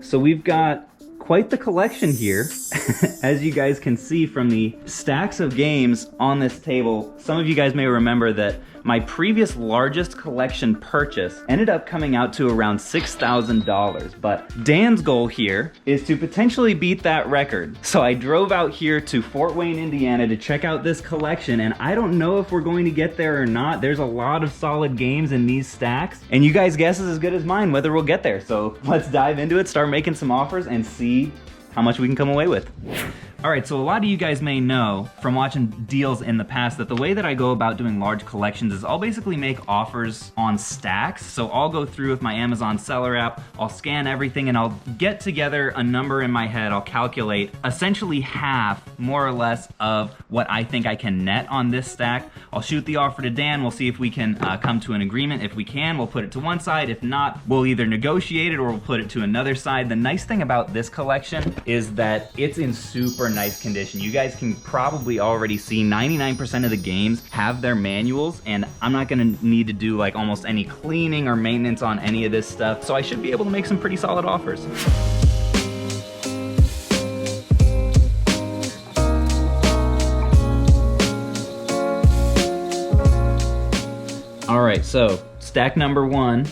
So we've got quite the collection here, as you guys can see from the stacks of games on this table. Some of you guys may remember that my previous largest collection purchase ended up coming out to around $6,000, but Dan's goal here is to potentially beat that record. So I drove out here to Fort Wayne, Indiana to check out this collection, and I don't know if we're going to get there or not. There's a lot of solid games in these stacks, and you guys' guess is as good as mine whether we'll get there. So let's dive into it, start making some offers, and see how much we can come away with. All right, so a lot of you guys may know from watching deals in the past that the way that I go about doing large collections is I'll basically make offers on stacks. So I'll go through with my Amazon seller app, I'll scan everything, and I'll get together a number in my head. I'll calculate essentially half, more or less, of what I think I can net on this stack. I'll shoot the offer to Dan, we'll see if we can come to an agreement. If we can, we'll put it to one side. If not, we'll either negotiate it or we'll put it to another side. The nice thing about this collection is that it's in super nice condition. You guys can probably already see 99% of the games have their manuals, and I'm not gonna need to do like almost any cleaning or maintenance on any of this stuff, so I should be able to make some pretty solid offers. All right, so stack number one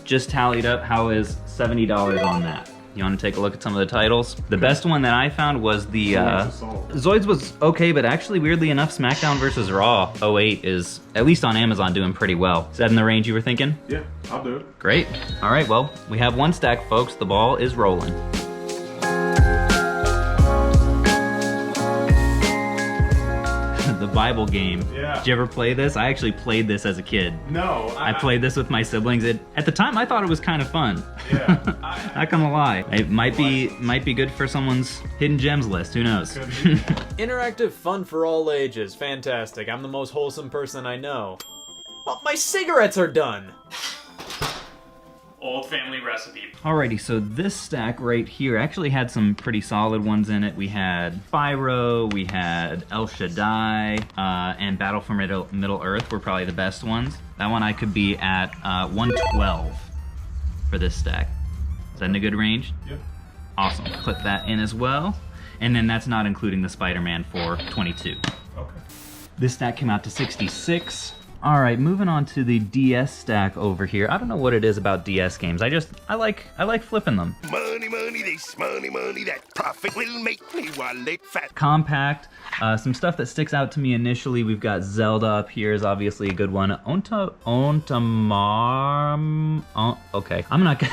just tallied up. How is $70 on that? You want to take a look at some of the titles? The best one that I found was the Zoids was okay, but actually weirdly enough, SmackDown vs. Raw 08 is, at least on Amazon, doing pretty well. Is that in the range you were thinking? Yeah, I'll do it. Great. All right, well, we have one stack, folks. The ball is rolling. The Bible game. Yeah. Did you ever play this? I actually played this as a kid. No. I played this with my siblings. At the time, I thought it was kind of fun. Yeah. Not gonna lie. It might be good for someone's hidden gems list. Who knows? Interactive fun for all ages. Fantastic. I'm the most wholesome person I know. Well, my cigarettes are done. Old family recipe. Alrighty, so this stack right here actually had some pretty solid ones in it. We had Spyro, we had El Shaddai, and Battle for Middle Earth were probably the best ones. That one I could be at 112 for this stack. Is that in a good range? Yep. Awesome, put that in as well. And then that's not including the Spider-Man for 22. Okay. This stack came out to 66. All right, moving on to the DS stack over here. I don't know what it is about DS games. I like flipping them. Money, money, this money, money, that profit will make me wallet fat. Compact, some stuff that sticks out to me initially. We've got Zelda up here is obviously a good one. Okay, I'm not gonna.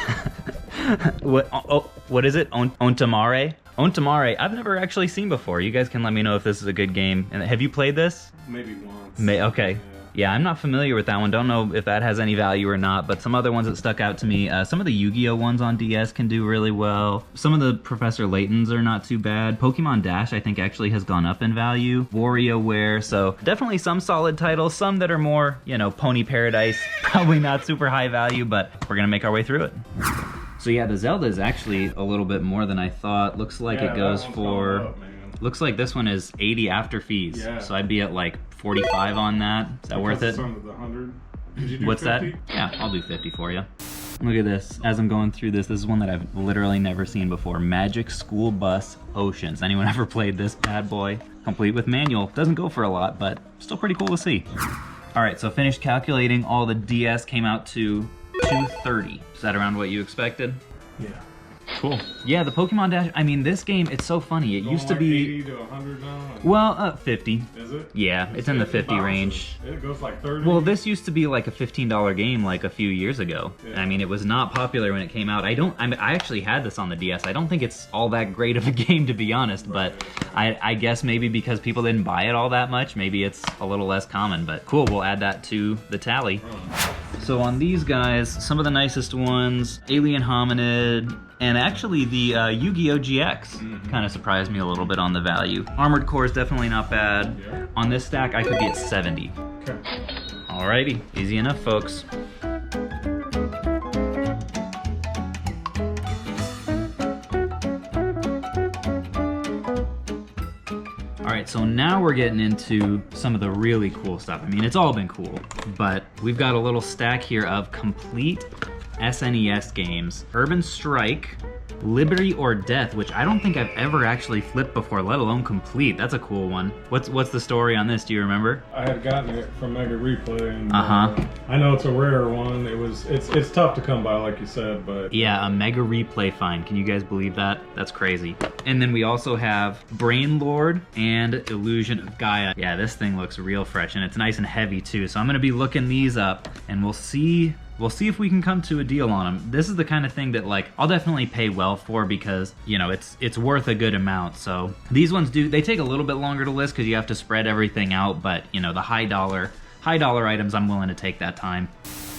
What is it? Ontamare? Ontamare, I've never actually seen before. You guys can let me know if this is a good game. And have you played this? Maybe once. Okay. Yeah, I'm not familiar with that one. Don't know if that has any value or not, but some other ones that stuck out to me, some of the Yu-Gi-Oh ones on DS can do really well. Some of the Professor Laytons are not too bad. Pokemon Dash, I think, actually has gone up in value. WarioWare, so definitely some solid titles. Some that are more, you know, Pony Paradise, probably not super high value, but we're gonna make our way through it. So yeah, the Zelda is actually a little bit more than I thought. Looks like it goes for... Looks like this one is 80 after fees. Yeah. So I'd be at like 45 on that. Is that worth it? 100. Could you do What's 50? that? Yeah, I'll do 50 for you. Look at this. As I'm going through this is one that I've literally never seen before. Magic School Bus Oceans. Anyone ever played this bad boy? Complete with manual. Doesn't go for a lot, but still pretty cool to see. All right, so finished calculating. All the DS came out to 230. Is that around what you expected? Yeah. Cool. Yeah, the Pokemon Dash, I mean, this game, it's so funny. It used to be... 80 to 100 now? Well, 50. Is it? Yeah, it's in the 50 range. It goes like 30? Well, this used to be like a $15 game like a few years ago. Yeah. I mean, it was not popular when it came out. I actually had this on the DS. I don't think it's all that great of a game, to be honest, but I guess maybe because people didn't buy it all that much, maybe it's a little less common, but cool, we'll add that to the tally. So on these guys, some of the nicest ones, Alien Hominid, and actually the Yu-Gi-Oh! GX kind of surprised me a little bit on the value. Armored Core is definitely not bad. Yeah. On this stack, I could be at 70. Okay. Alrighty, easy enough, folks. Alright, so now we're getting into some of the really cool stuff. I mean, it's all been cool, but we've got a little stack here of complete SNES games. Urban Strike Liberty or Death, which I don't think I've ever actually flipped before, let alone complete. That's a cool one. What's the story on this? Do you remember? I had gotten it from Mega Replay, and Uh-huh. I know it's a rare one. It's tough to come by, like you said, but Yeah, a Mega Replay find. Can you guys believe that? That's crazy. And then we also have Brain Lord and Illusion of Gaia. Yeah, this thing looks real fresh, and it's nice and heavy too. So I'm gonna be looking these up, and we'll see if we can come to a deal on them. This is the kind of thing that, like, I'll definitely pay well for because, you know, it's worth a good amount. So these ones they take a little bit longer to list because you have to spread everything out, but you know, the high dollar items, I'm willing to take that time.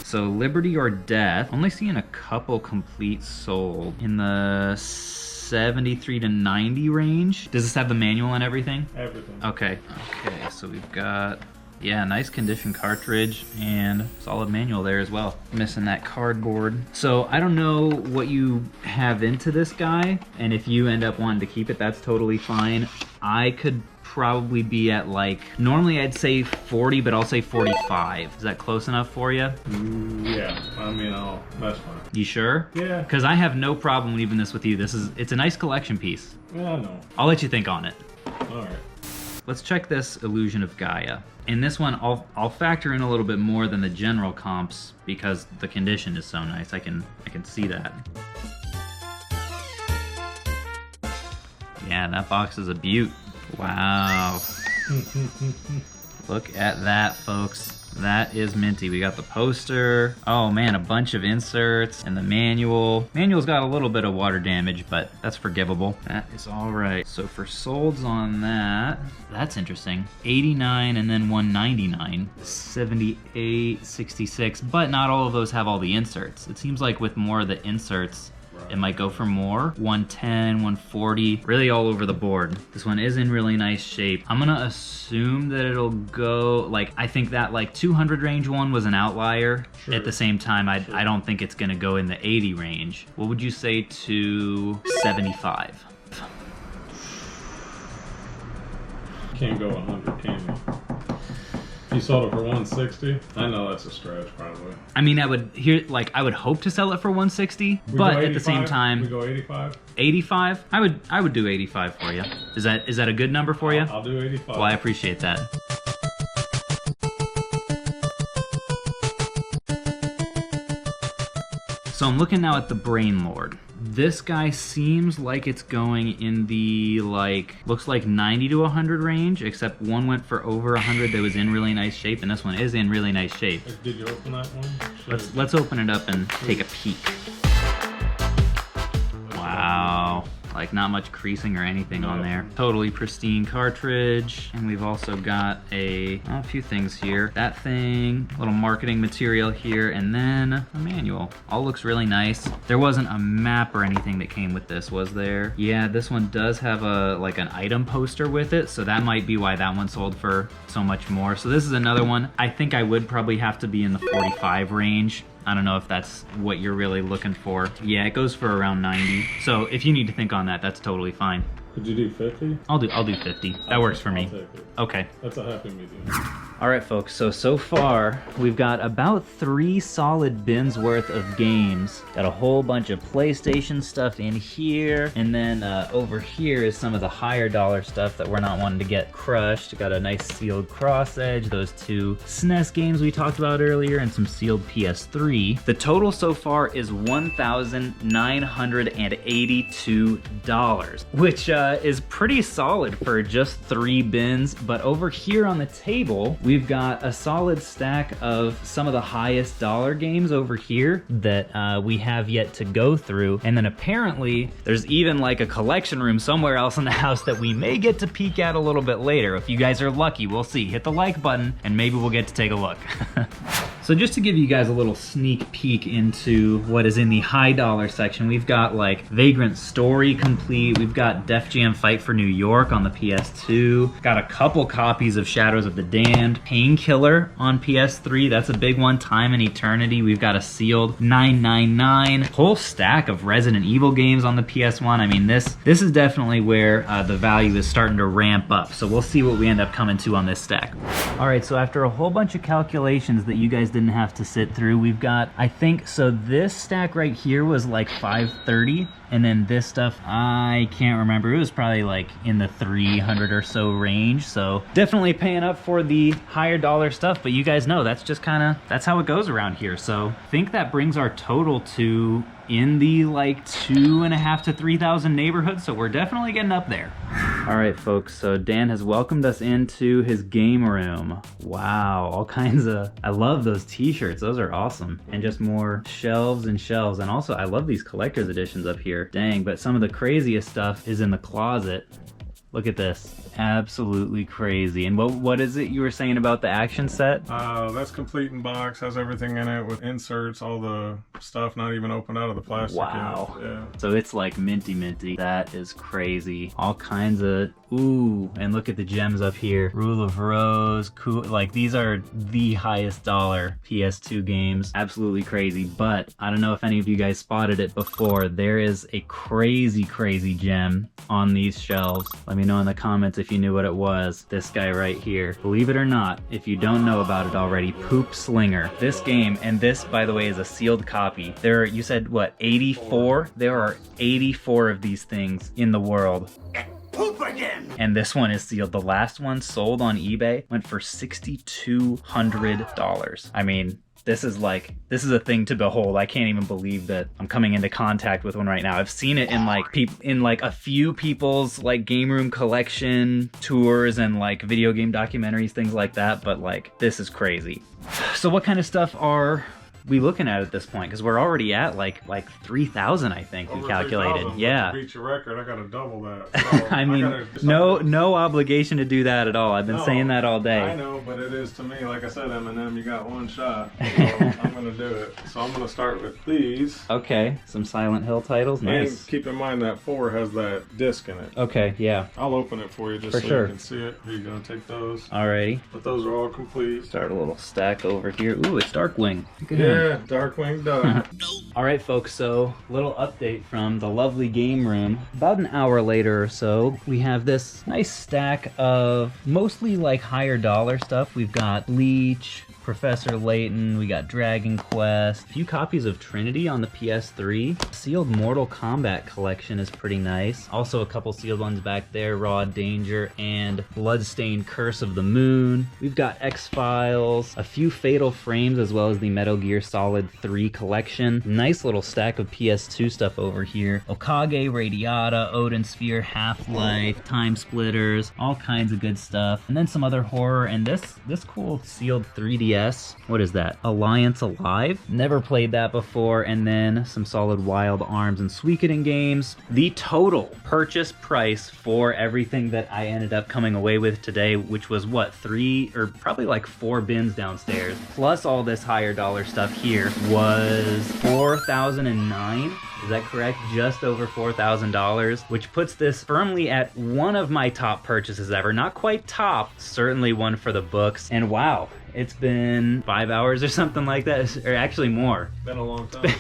So Liberty or Death, only seeing a couple complete sold in the 73 to 90 range. Does this have the manual and everything? everything. Okay, so we've got, yeah, nice condition cartridge and solid manual there as well. Missing that cardboard. So I don't know what you have into this guy, and if you end up wanting to keep it, that's totally fine. I could probably be at, like, normally I'd say 40, but I'll say 45. Is that close enough for you? Yeah, I mean, that's fine. You sure? Yeah. Because I have no problem leaving this with you. It's a nice collection piece. Yeah, I know. I'll let you think on it. All right. Let's check this Illusion of Gaia. In this one, I'll factor in a little bit more than the general comps because the condition is so nice. I can see that. Yeah, that box is a beaut. Wow. Look at that, folks. That is minty. We got the poster. Oh man, a bunch of inserts and the manual. Manual's got a little bit of water damage, but that's forgivable. That is all right. So for solds on that, that's interesting. 89 and then 199. 78, 66, but not all of those have all the inserts. It seems like with more of the inserts, it might go for more. 110, 140, really all over the board. This one is in really nice shape. I'm gonna assume that it'll go, like, I think that like 200 range one was an outlier. Sure. At the same time, I don't think it's gonna go in the 80 range. What would you say to 75? Can't go 100, can you? You sold it for 160. I know that's a stretch, probably. I mean, I would hope to sell it for 160, We but go at the same 85? time, We go 85. 85. I would do 85 for you. Is that a good number for you? I'll do 85. Well, I appreciate that. So I'm looking now at the Brain Lord. This guy seems like it's going in the, like, looks like 90 to 100 range, except one went for over 100 that was in really nice shape, and this one is in really nice shape. Did you open that one? Let's open it up and take a peek. Wow. Like, not much creasing or anything on there. Totally pristine cartridge. And we've also got a few things here. That thing, little marketing material here, and then a manual. All looks really nice. There wasn't a map or anything that came with this, was there? Yeah, this one does have like an item poster with it, so that might be why that one sold for so much more. So this is another one. I think I would probably have to be in the 45 range. I don't know if that's what you're really looking for. Yeah, it goes for around 90. So if you need to think on that, that's totally fine. Could you do 50? I'll do 50. That works for me. I'll take it. Okay. That's a happy medium. All right, folks, so far we've got about 3 solid bins worth of games. Got a whole bunch of PlayStation stuff in here, and then over here is some of the higher dollar stuff that we're not wanting to get crushed. Got a nice sealed Cross Edge, those 2 SNES games we talked about earlier, and some sealed PS3. The total so far is $1,982, which is pretty solid for just 3 bins. But over here on the table, we've got a solid stack of some of the highest dollar games over here that we have yet to go through. And then apparently there's even like a collection room somewhere else in the house that we may get to peek at a little bit later. If you guys are lucky, we'll see. Hit the like button and maybe we'll get to take a look. So just to give you guys a little sneak peek into what is in the high dollar section, we've got like Vagrant Story complete, we've got Def Jam Fight for New York on the PS2, got a couple copies of Shadows of the Damned, Painkiller on PS3, that's a big one, Time and Eternity, we've got a sealed 999, whole stack of Resident Evil games on the PS1. I mean, this is definitely where the value is starting to ramp up, so we'll see what we end up coming to on this stack. All right, so after a whole bunch of calculations that you guys didn't have to sit through. We've got, I think, so this stack right here was like $530, and then this stuff, I can't remember. It was probably like in the 300 or so range. So definitely paying up for the higher dollar stuff, but you guys know that's just kind of, that's how it goes around here. So I think that brings our total to in the like 2,500 to 3,000 neighborhood. So we're definitely getting up there. All right, folks, so Dan has welcomed us into his game room. Wow, all kinds of, I love those t-shirts. Those are awesome. And just more shelves and shelves. And also I love these collector's editions up here. Dang, but some of the craziest stuff is in the closet. Look at this. Absolutely crazy. And what is it you were saying about the action set? That's complete in box, has everything in it with inserts, all the stuff not even opened out of the plastic. Wow. Yeah. So it's like minty. That is crazy. All kinds of, ooh, and look at the gems up here. Rule of Rose, cool. Like these are the highest dollar PS2 games. Absolutely crazy. But I don't know if any of you guys spotted it before. There is a crazy gem on these shelves. Let me know in the comments if you knew what it was. This guy right here. Believe it or not, if you don't know about it already, Poop Slinger. This game, and this by the way is a sealed copy. There are, you said what, 84? There are 84 of these things in the world. Poop again! And this one is sealed. The last one sold on eBay went for $6,200. I mean, this is a thing to behold. I can't even believe that I'm coming into contact with one right now. I've seen it in like a few people's like game room collection tours and like video game documentaries, things like that, but like this is crazy. So what kind of stuff are we looking at this point? Because we're already at like 3,000, I think we calculated. 3,000, yeah. to beat your record, I gotta double that. So I mean, no obligation to do that at all. I've been saying that all day. I know, but it is to me. Like I said, Eminem, you got one shot. So I'm gonna do it. So I'm gonna start with these. Okay, some Silent Hill titles. Nice. And keep in mind that 4 has that disc in it. Okay, yeah. I'll open it for you just so you can see it. Here you go, take those. Alrighty. But those are all complete. Start a little stack over here. Ooh, it's Darkwing. Look at him. Yeah, Darkwing Duck. All right, folks, so little update from the lovely game room. About an hour later or so, we have this nice stack of mostly like higher dollar stuff. We've got Bleach, Professor Layton, we got Dragon Quest, a few copies of Trinity on the PS3. Sealed Mortal Kombat collection is pretty nice. Also a couple sealed ones back there, Raw Danger and Bloodstained Curse of the Moon. We've got X-Files, a few Fatal Frames, as well as the Metal Gear Solid 3 collection. Nice little stack of PS2 stuff over here. Okage, Radiata, Odin Sphere, Half-Life, Time Splitters, all kinds of good stuff. And then some other horror, and this cool sealed 3DS. What is that? Alliance Alive? Never played that before. And then some solid Wild Arms and Suikoden games. The total purchase price for everything that I ended up coming away with today, which was what, 3 or probably like 4 bins downstairs, plus all this higher dollar stuff here, was $4,009. Is that correct? Just over $4,000, which puts this firmly at one of my top purchases ever. Not quite top, certainly one for the books. And wow, it's been 5 hours or something like that, or actually more. Been a long time.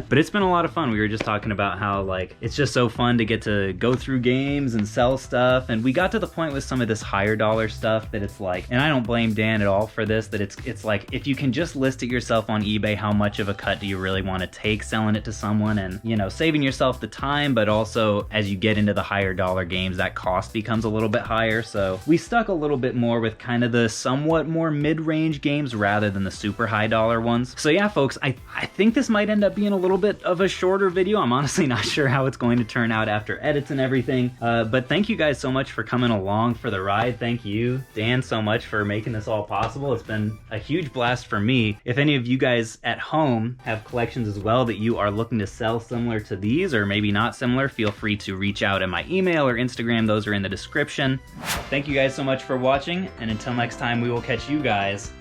But it's been a lot of fun. We were just talking about how like it's just so fun to get to go through games and sell stuff. And we got to the point with some of this higher dollar stuff that it's like, and I don't blame Dan at all for this, that it's like if you can just list it yourself on eBay, how much of a cut do you really want to take selling it to someone, and you know, saving yourself the time, but also as you get into the higher dollar games, that cost becomes a little bit higher. So we stuck a little bit more with kind of the somewhat more mid-range games rather than the super high dollar ones. So yeah, folks, I think this might end up being a little bit of a shorter video. I'm honestly not sure how it's going to turn out after edits and everything. But thank you guys so much for coming along for the ride. Thank you, Dan, so much for making this all possible. It's been a huge blast for me. If any of you guys at home have collections as well that you are looking to sell similar to these, or maybe not similar, feel free to reach out at my email or Instagram. Those are in the description. Thank you guys so much for watching, and until next time, we will catch you guys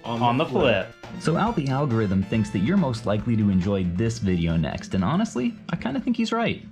on the flip. So Al the algorithm thinks that you're most likely to enjoy this video next, and honestly, I kind of think he's right.